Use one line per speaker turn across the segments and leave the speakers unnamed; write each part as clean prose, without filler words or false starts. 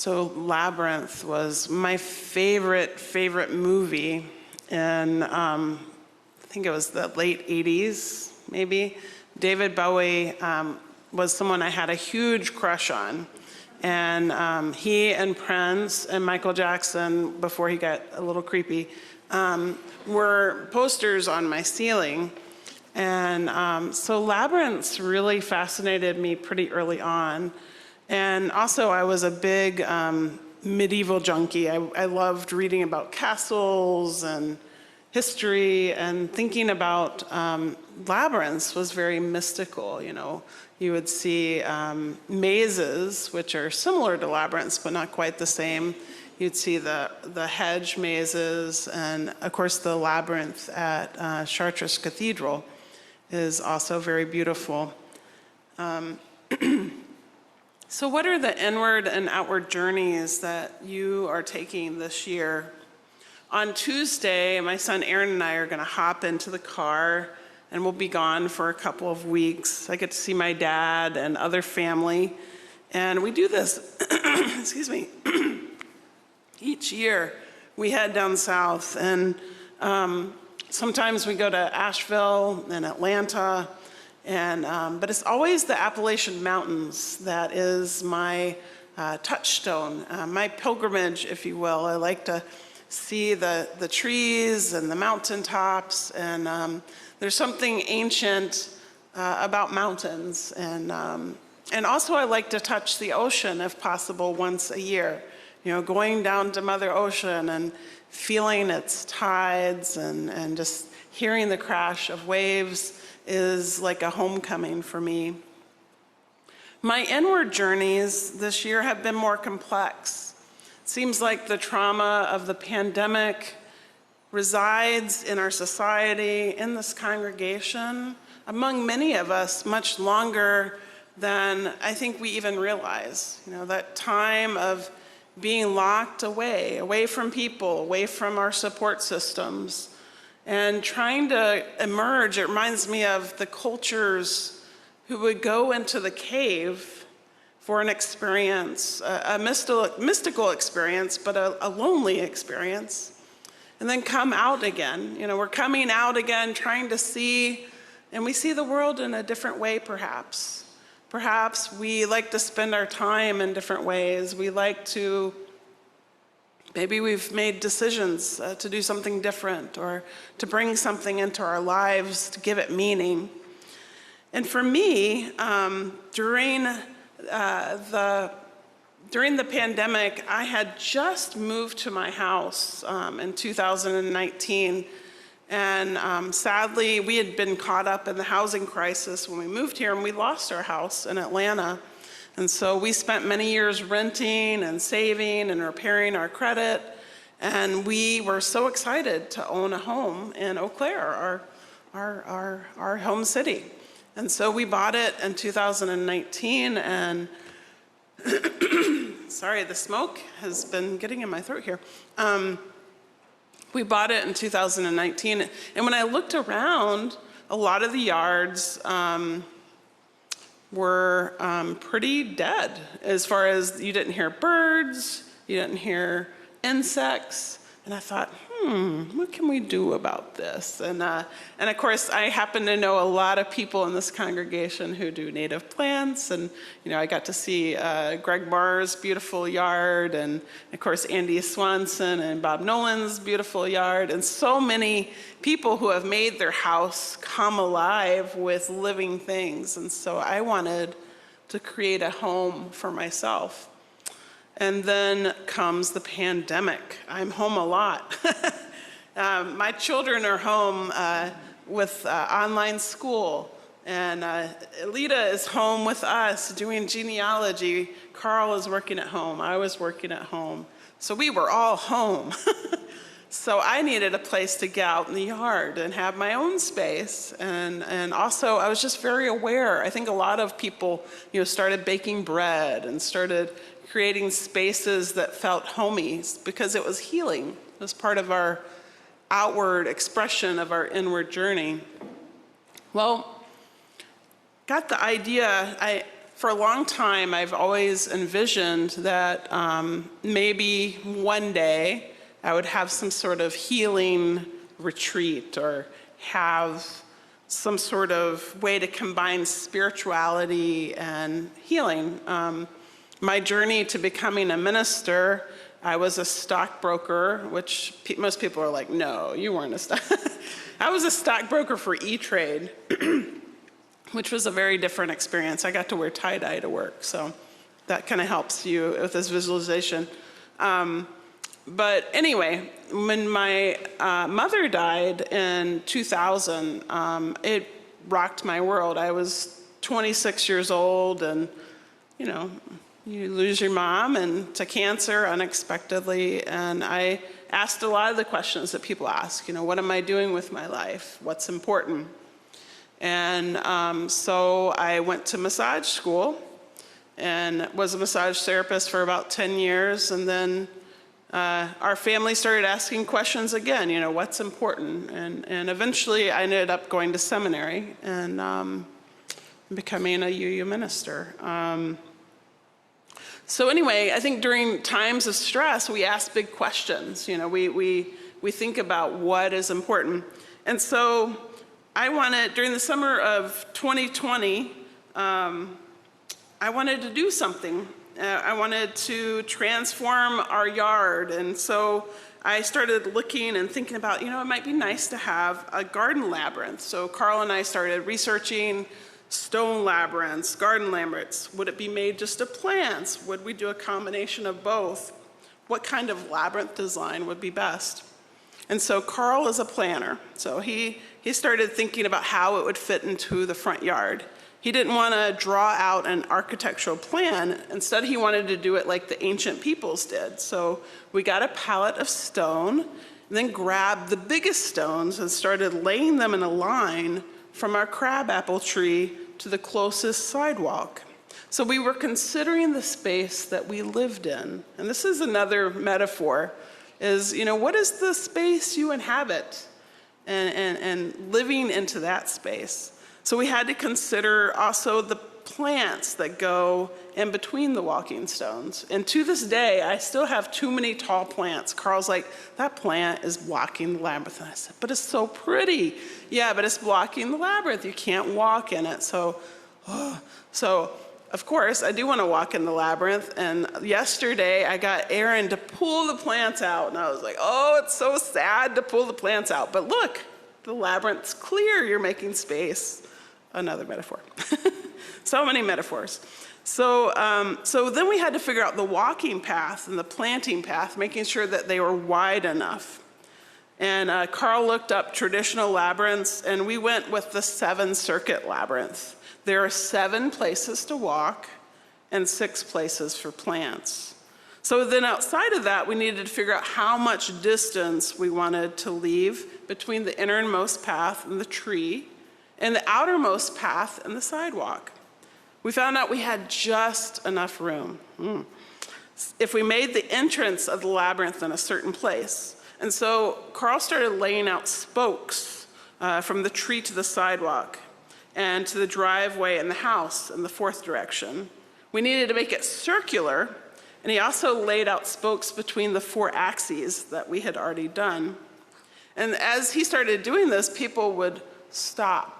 So Labyrinth was my favorite movie in, I think it was the late 80s, maybe. David Bowie was someone I had a huge crush on. And he and Prince and Michael Jackson, before he got a little creepy, were posters on my ceiling. And so Labyrinth really fascinated me pretty early on. And also I was a big medieval junkie. I loved reading about castles and history, and thinking about labyrinths was very mystical. You know, you would see mazes, which are similar to labyrinths, but not quite the same. You'd see the hedge mazes, and of course the labyrinth at Chartres Cathedral is also very beautiful. So what are the inward and outward journeys that you are taking this year? On Tuesday, my son Aaron and I are going to hop into the car, and we'll be gone for a couple of weeks. I get to see my dad and other family, and we do this, excuse me, each year. We head down south, and sometimes we go to Asheville and Atlanta, and but it's always the Appalachian Mountains that is my touchstone, my pilgrimage, if you will. I like to see the trees and the mountaintops, and there's something ancient about mountains, and also I like to touch the ocean if possible once a year. You know, going down to Mother Ocean and feeling its tides and just hearing the crash of waves is like a homecoming for me. My inward journeys this year have been more complex. It seems like the trauma of the pandemic resides in our society, in this congregation, among many of us much longer than I think we even realize. You know, that time of being locked away from people, away from our support systems, and trying to emerge. It reminds me of the cultures who would go into the cave for an experience, a mystical experience, but a lonely experience, and then come out again. You know, we're coming out again, trying to see, and we see the world in a different way, perhaps. Perhaps we like to spend our time in different ways. We like to, maybe we've made decisions to do something different, or to bring something into our lives to give it meaning. And for me, during the pandemic, I had just moved to my house in 2019. And sadly, we had been caught up in the housing crisis when we moved here, and we lost our house in Atlanta. And so we spent many years renting and saving and repairing our credit. And we were so excited to own a home in Eau Claire, our home city. And so we bought it in 2019, and sorry, the smoke has been getting in my throat here. We bought it in 2019, and when I looked around, a lot of the yards were pretty dead, as far as you didn't hear birds, you didn't hear insects, and I thought, what can we do about this? And of course, I happen to know a lot of people in this congregation who do native plants, and you know, I got to see Greg Marr's beautiful yard, and of course Andy Swanson and Bob Nolan's beautiful yard, and so many people who have made their house come alive with living things. And so I wanted to create a home for myself. And then comes the pandemic. I'm home a lot. My children are home with online school, and Alita is home with us doing genealogy. Carl is working at home. I was working at home. So we were all home. So I needed a place to get out in the yard and have my own space. And also I was just very aware. I think a lot of people, you know, started baking bread and started creating spaces that felt homey, because it was healing. It was part of our outward expression of our inward journey. Well, got the idea. for a long time, I've always envisioned that maybe one day I would have some sort of healing retreat or have some sort of way to combine spirituality and healing. My journey to becoming a minister, I was a stockbroker, which most people are like, no, you weren't a stock. I was a stockbroker for E-Trade, which was a very different experience. I got to wear tie-dye to work, so that kind of helps you with this visualization. But anyway, when my mother died in 2000, it rocked my world. I was 26 years old, and you lose your mom and to cancer unexpectedly, and I asked a lot of the questions that people ask. What am I doing with my life? What's important? And so I went to massage school and was a massage therapist for about 10 years, and then our family started asking questions again, what's important? And eventually I ended up going to seminary and becoming a UU minister. So anyway, I think during times of stress, we ask big questions. We think about what is important. And so during the summer of 2020, I wanted to do something. I wanted to transform our yard. And so I started looking and thinking about, it might be nice to have a garden labyrinth. So Carl and I started researching stone labyrinths, garden labyrinths. Would it be made just of plants? Would we do a combination of both? What kind of labyrinth design would be best? And so Carl is a planner. So he started thinking about how it would fit into the front yard. He didn't want to draw out an architectural plan. Instead, he wanted to do it like the ancient peoples did. So we got a palette of stone, and then grabbed the biggest stones and started laying them in a line from our crabapple tree to the closest sidewalk. So we were considering the space that we lived in. And this is another metaphor, is, what is the space you inhabit? And living into that space. So we had to consider also the plants that go in between the walking stones. And to this day, I still have too many tall plants. Carl's like, that plant is blocking the labyrinth. And I said, but it's so pretty. Yeah, but it's blocking the labyrinth. You can't walk in it. So of course, I do want to walk in the labyrinth. And yesterday, I got Aaron to pull the plants out. And I was like, oh, it's so sad to pull the plants out. But look, the labyrinth's clear. You're making space. Another metaphor. So many metaphors. So then we had to figure out the walking path and the planting path, making sure that they were wide enough. And Carl looked up traditional labyrinths, and we went with the 7-circuit labyrinth. There are 7 places to walk and 6 places for plants. So then outside of that, we needed to figure out how much distance we wanted to leave between the innermost path and the tree, and the outermost path and the sidewalk. We found out we had just enough room. If we made the entrance of the labyrinth in a certain place. And so Carl started laying out spokes from the tree to the sidewalk and to the driveway and the house in the 4th direction. We needed to make it circular, and he also laid out spokes between the 4 axes that we had already done. And as he started doing this, people would stop.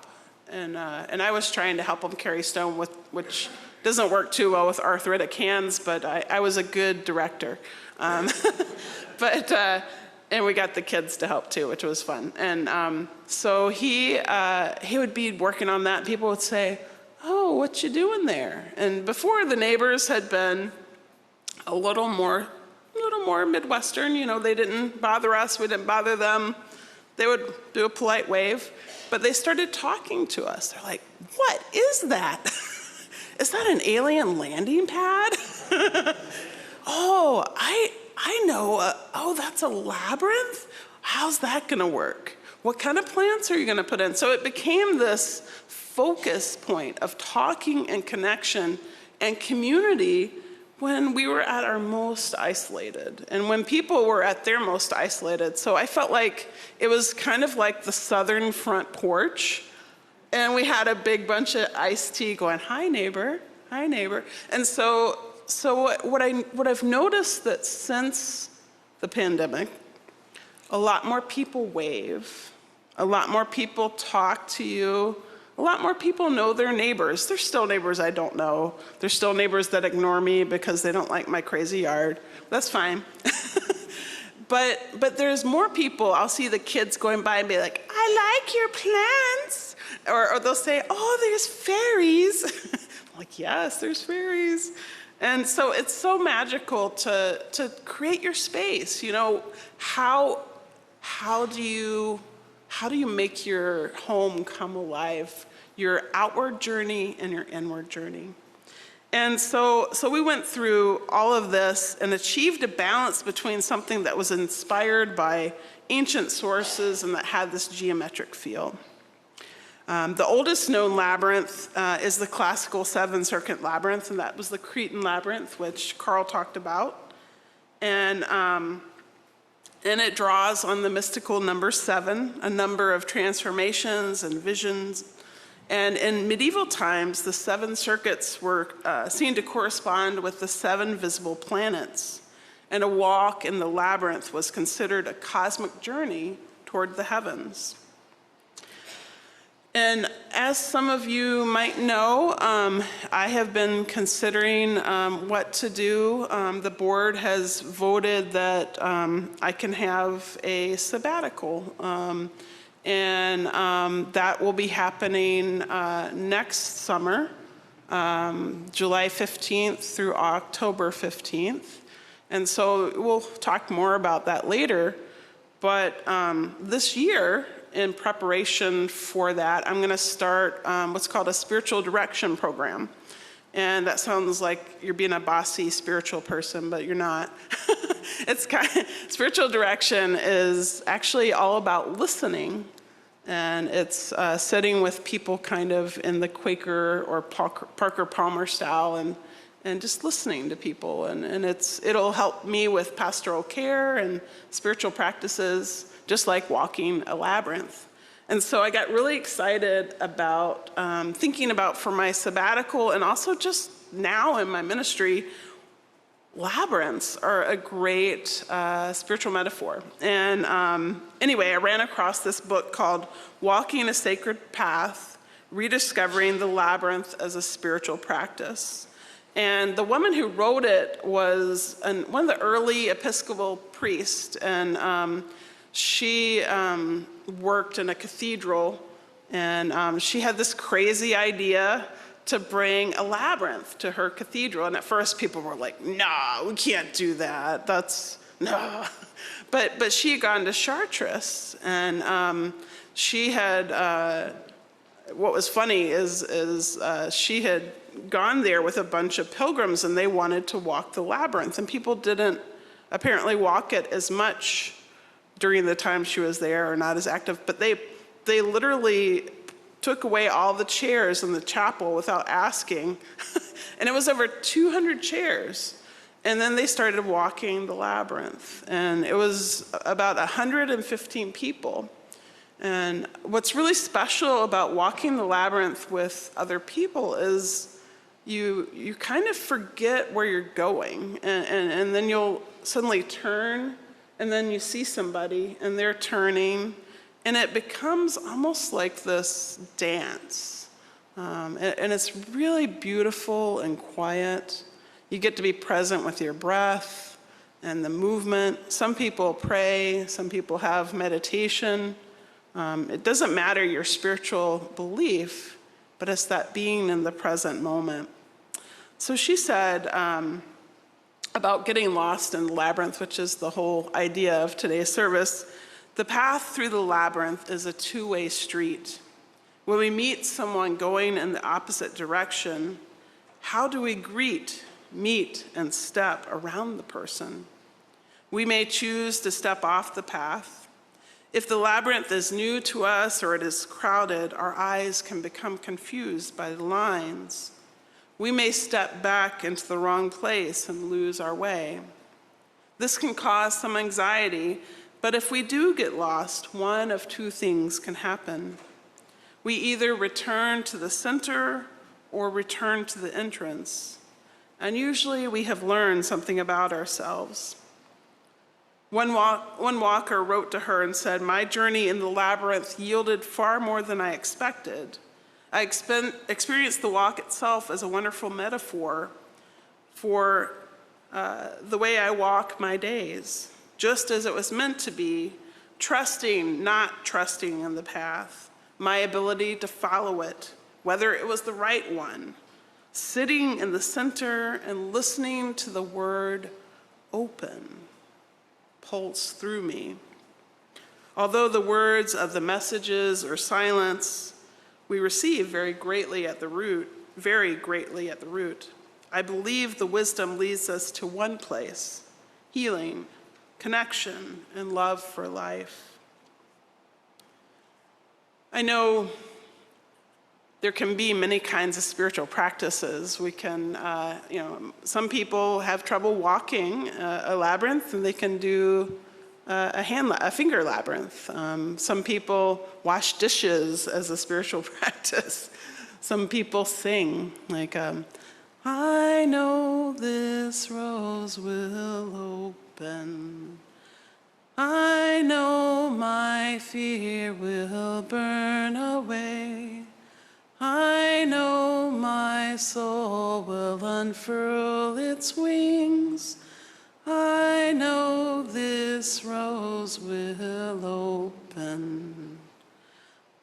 And I was trying to help him carry stone, which doesn't work too well with arthritic hands, but I was a good director. And we got the kids to help too, which was fun. And so he would be working on that, and people would say, oh, what you doing there? And before, the neighbors had been a little more Midwestern. They didn't bother us, we didn't bother them. They would do a polite wave, but they started talking to us. They're like, what is that? Is that an alien landing pad? Oh, I know. Oh, that's a labyrinth? How's that going to work? What kind of plants are you going to put in? So it became this focus point of talking and connection and community when we were at our most isolated and when people were at their most isolated. So I felt like it was kind of like the southern front porch, and we had a big bunch of iced tea going, hi neighbor, Hi, neighbor. And so what I've noticed that since the pandemic, a lot more people wave, a lot more people talk to you, a lot more people know their neighbors. There's still neighbors I don't know. There's still neighbors that ignore me because they don't like my crazy yard. That's fine. But there's more people. I'll see the kids going by and be like, I like your plants. Or they'll say, oh, there's fairies. I'm like, yes, there's fairies. And so it's so magical to create your space. You know, how do you make your home come alive? Your outward journey and your inward journey. And so we went through all of this and achieved a balance between something that was inspired by ancient sources and that had this geometric feel. The oldest known labyrinth is the classical seven-circuit labyrinth, and that was the Cretan labyrinth, which Carl talked about. And it draws on the mystical number 7, a number of transformations and visions. And in medieval times, the 7 circuits were seen to correspond with the 7 visible planets. And a walk in the labyrinth was considered a cosmic journey toward the heavens. And as some of you might know, I have been considering what to do. The board has voted that I can have a sabbatical. And that will be happening next summer, July 15th through October 15th. And so we'll talk more about that later. But this year, in preparation for that, I'm going to start what's called a spiritual direction program. And that sounds like you're being a bossy spiritual person, but you're not. Spiritual direction is actually all about listening. And it's sitting with people kind of in the Quaker or Parker Palmer style and just listening to people. And it'll help me with pastoral care and spiritual practices, just like walking a labyrinth. And so I got really excited about thinking about for my sabbatical and also just now in my ministry, labyrinths are a great spiritual metaphor. And anyway, I ran across this book called Walking a Sacred Path, Rediscovering the Labyrinth as a Spiritual Practice. And the woman who wrote it was one of the early Episcopal priests, and she worked in a cathedral, and she had this crazy idea to bring a labyrinth to her cathedral. And at first people were like, no, we can't do that. No. But she had gone to Chartres, and she had, what was funny is she had gone there with a bunch of pilgrims, and they wanted to walk the labyrinth. And people didn't apparently walk it as much during the time she was there, or not as active, but they literally took away all the chairs in the chapel without asking. And it was over 200 chairs. And then they started walking the labyrinth. And it was about 115 people. And what's really special about walking the labyrinth with other people is you kind of forget where you're going. And then you'll suddenly turn, and then you see somebody, and they're turning. And it becomes almost like this dance. And it's really beautiful and quiet. You get to be present with your breath and the movement. Some people pray, some people have meditation. It doesn't matter your spiritual belief, but it's that being in the present moment. So she said about getting lost in the labyrinth, which is the whole idea of today's service. The path through the labyrinth is a two-way street. When we meet someone going in the opposite direction, how do we greet, meet, and step around the person? We may choose to step off the path. If the labyrinth is new to us or it is crowded, our eyes can become confused by the lines. We may step back into the wrong place and lose our way. This can cause some anxiety. But if we do get lost, one of two things can happen. We either return to the center or return to the entrance, and usually we have learned something about ourselves. One walker wrote to her and said, "My journey in the labyrinth yielded far more than I expected. I experienced the walk itself as a wonderful metaphor for the way I walk my days, just as it was meant to be, trusting, not trusting in the path, my ability to follow it, whether it was the right one, sitting in the center and listening to the word open pulse through me. Although the words of the messages or silence we receive very greatly at the root, I believe the wisdom leads us to one place: healing, connection, and love for life." I know there can be many kinds of spiritual practices. We can, some people have trouble walking a labyrinth, and they can do a finger labyrinth. Some people wash dishes as a spiritual practice. Some people sing, like, I know this rose will open. I know my fear will burn away. I know my soul will unfurl its wings. I know this rose will open.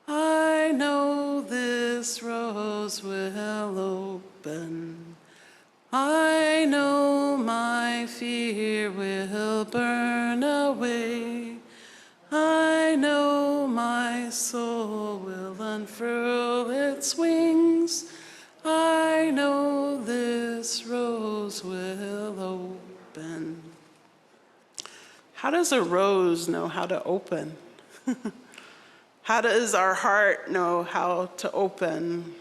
I know this rose will open. I know my fear will burn away. I know my soul will unfurl its wings. I know this rose will open. How does a rose know how to open? How does our heart know how to open?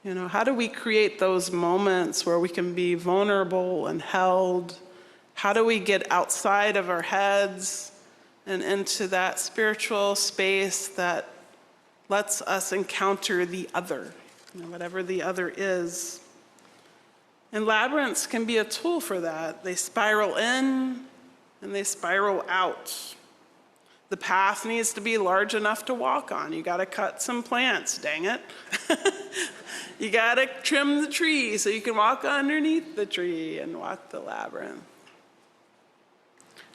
How do we create those moments where we can be vulnerable and held? How do we get outside of our heads and into that spiritual space that lets us encounter the other, whatever the other is? And labyrinths can be a tool for that. They spiral in and they spiral out. The path needs to be large enough to walk on. You gotta cut some plants, dang it. You gotta trim the tree so you can walk underneath the tree and walk the labyrinth.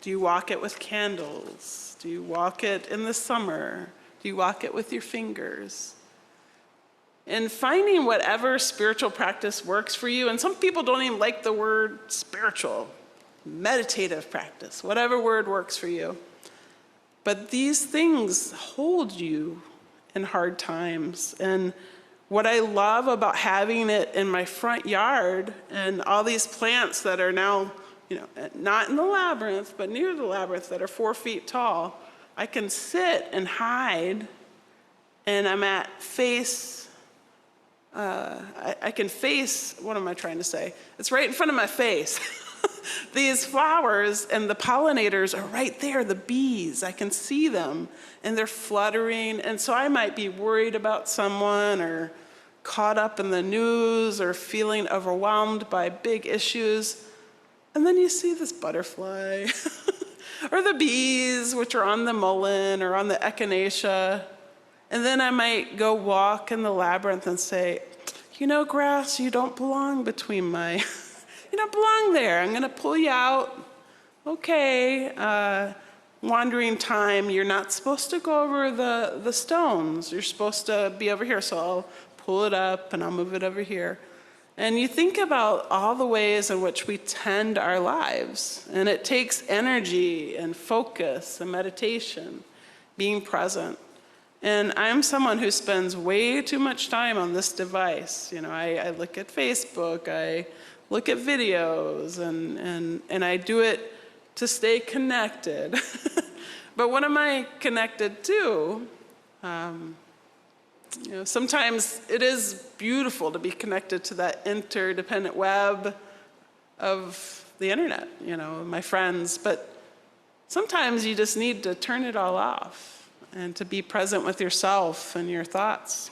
Do you walk it with candles? Do you walk it in the summer? Do you walk it with your fingers? And finding whatever spiritual practice works for you, and some people don't even like the word spiritual, meditative practice, whatever word works for you. But these things hold you in hard times. And what I love about having it in my front yard and all these plants that are now, not in the labyrinth, but near the labyrinth, that are 4 feet tall, I can sit and hide, and I'm at face, I can face, what am I trying to say? It's right in front of my face. These flowers and the pollinators are right there, the bees. I can see them, and they're fluttering. And so I might be worried about someone or caught up in the news or feeling overwhelmed by big issues. And then you see this butterfly or the bees, which are on the mullein or on the echinacea. And then I might go walk in the labyrinth and say, grass, you don't belong between my... You don't belong there. I'm going to pull you out. Okay, wandering time, you're not supposed to go over the stones. You're supposed to be over here. So I'll pull it up and I'll move it over here. And you think about all the ways in which we tend our lives. And it takes energy and focus and meditation, being present. And I'm someone who spends way too much time on this device. I look at Facebook, I look at videos, and I do it to stay connected. But what am I connected to? Sometimes it is beautiful to be connected to that interdependent web of the internet, my friends, but sometimes you just need to turn it all off and to be present with yourself and your thoughts.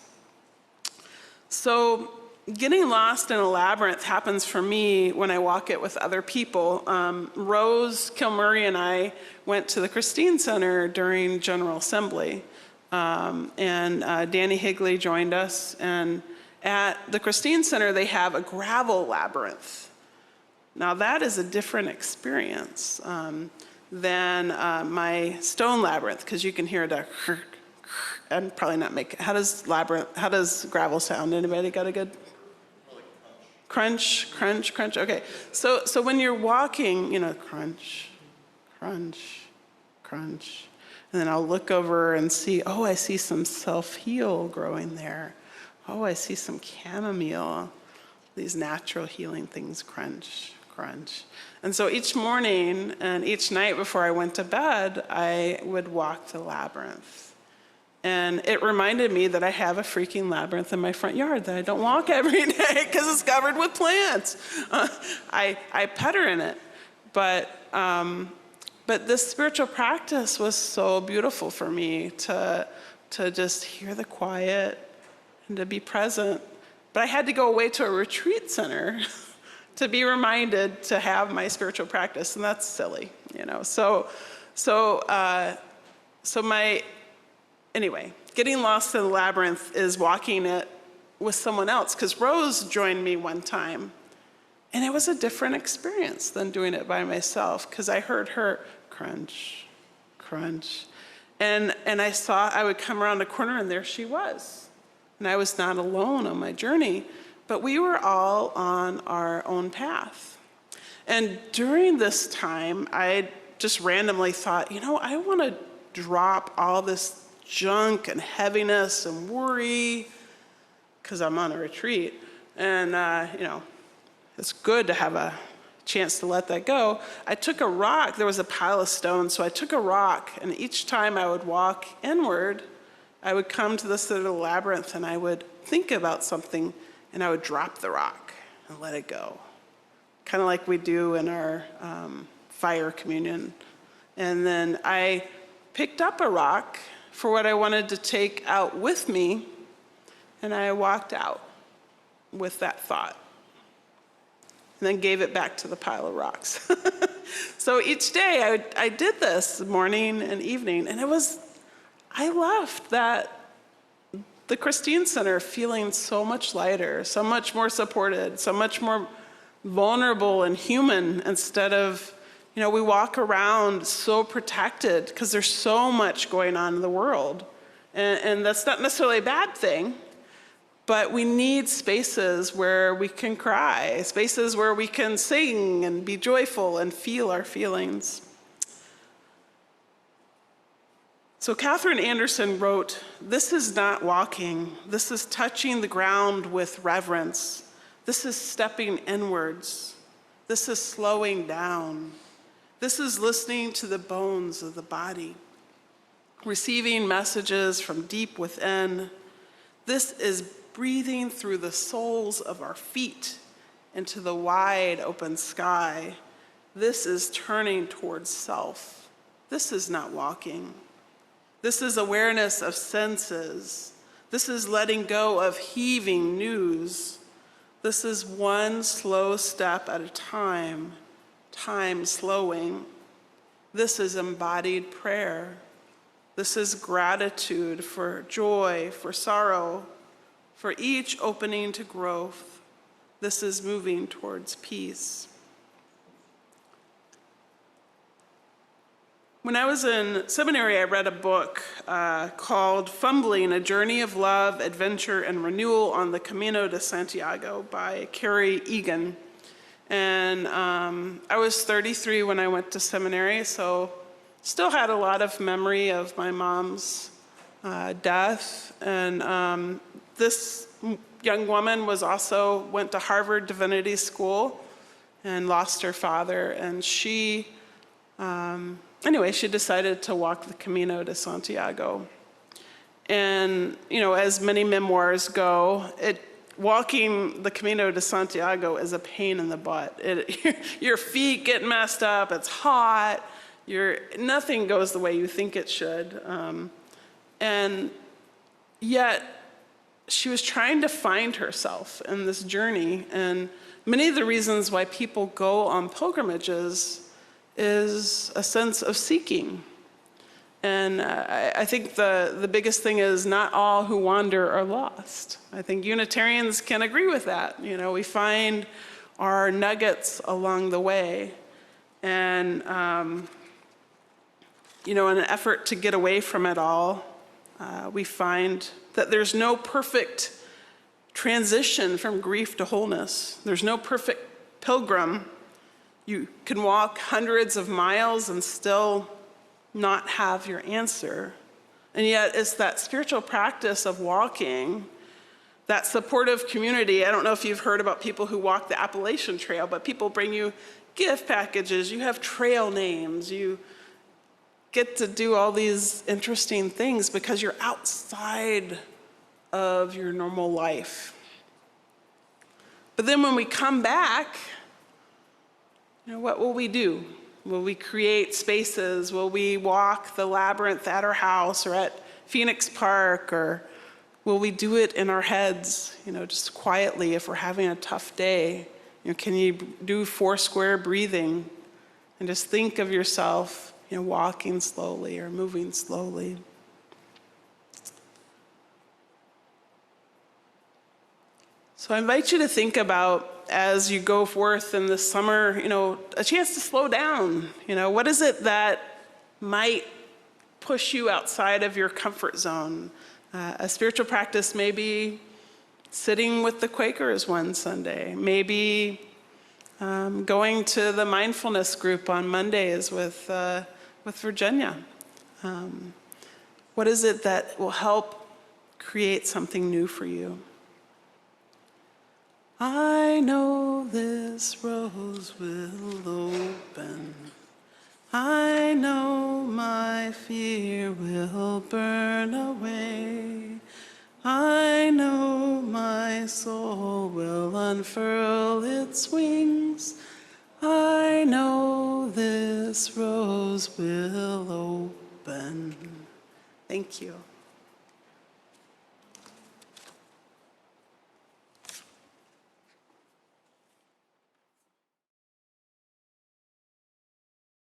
So getting lost in a labyrinth happens for me when I walk it with other people. Rose Kilmurray and I went to the Christine Center during General Assembly, and Danny Higley joined us. And at the Christine Center, they have a gravel labyrinth. Now that is a different experience than my stone labyrinth, because you can hear the and probably not make it. How does gravel sound? Anybody got a good? Crunch, crunch, crunch. Okay, so when you're walking, crunch, crunch, crunch, and then I'll look over and see, oh, I see some self-heal growing there. Oh, I see some chamomile. These natural healing things, crunch, crunch. And so each morning and each night before I went to bed, I would walk the labyrinth. And it reminded me that I have a freaking labyrinth in my front yard that I don't walk every day because it's covered with plants. I putter in it. But this spiritual practice was so beautiful for me to just hear the quiet and to be present. But I had to go away to a retreat center to be reminded to have my spiritual practice, and that's silly, Anyway, getting lost in the labyrinth is walking it with someone else, because Rose joined me one time, and it was a different experience than doing it by myself, because I heard her crunch, crunch, and I would come around the corner, and there she was. And I was not alone on my journey, but we were all on our own path. And during this time, I just randomly thought, I want to drop all this junk and heaviness and worry, because I'm on a retreat. And, it's good to have a chance to let that go. I took a rock. There was a pile of stones, so I took a rock, and each time I would walk inward, I would come to this little labyrinth, and I would think about something, and I would drop the rock and let it go. Kind of like we do in our fire communion. And then I picked up a rock for what I wanted to take out with me, and I walked out with that thought, and then gave it back to the pile of rocks. So each day I did this morning and evening, and I left the Christine Center feeling so much lighter, so much more supported, so much more vulnerable and human, instead of, we walk around so protected because there's so much going on in the world. And that's not necessarily a bad thing, but we need spaces where we can cry, spaces where we can sing and be joyful and feel our feelings. So Catherine Anderson wrote, "This is not walking. This is touching the ground with reverence. This is stepping inwards. This is slowing down. This is listening to the bones of the body, receiving messages from deep within. This is breathing through the soles of our feet into the wide open sky. This is turning towards self. This is not walking. This is awareness of senses. This is letting go of heaving news. This is one slow step at a time, time slowing. This is embodied prayer. This is gratitude for joy, for sorrow, for each opening to growth. This is moving towards peace." When I was in seminary, I read a book called Fumbling, A Journey of Love, Adventure, and Renewal on the Camino de Santiago by Carrie Egan. And I was 33 when I went to seminary, so still had a lot of memory of my mom's death. And this young woman went to Harvard Divinity School and lost her father. And she decided to walk the Camino de Santiago. And, as many memoirs go, walking the Camino de Santiago is a pain in the butt. Your feet get messed up, it's hot, nothing goes the way you think it should. And yet, she was trying to find herself in this journey. And many of the reasons why people go on pilgrimages is a sense of seeking. And I think the biggest thing is not all who wander are lost. I think Unitarians can agree with that. We find our nuggets along the way. And, in an effort to get away from it all, we find that there's no perfect transition from grief to wholeness. There's no perfect pilgrim. You can walk hundreds of miles and still not have your answer. And yet it's that spiritual practice of walking, that supportive community. I don't know if you've heard about people who walk the Appalachian Trail, but people bring you gift packages, you have trail names, you get to do all these interesting things because you're outside of your normal life. But then when we come back, what will we do? Will we create spaces? Will we walk the Labyrinth at our house or at Phoenix Park? Or will we do it in our heads, just quietly if we're having a tough day? Can you do 4 square breathing and just think of yourself, walking slowly or moving slowly? So I invite you to think about, as you go forth in the summer, a chance to slow down. What is it that might push you outside of your comfort zone? A spiritual practice may be sitting with the Quakers one Sunday, maybe going to the mindfulness group on Mondays with Virginia. What is it that will help create something new for you? I know this rose will open. I know my fear will burn away. I know my soul will unfurl its wings. I know this rose will open. Thank you.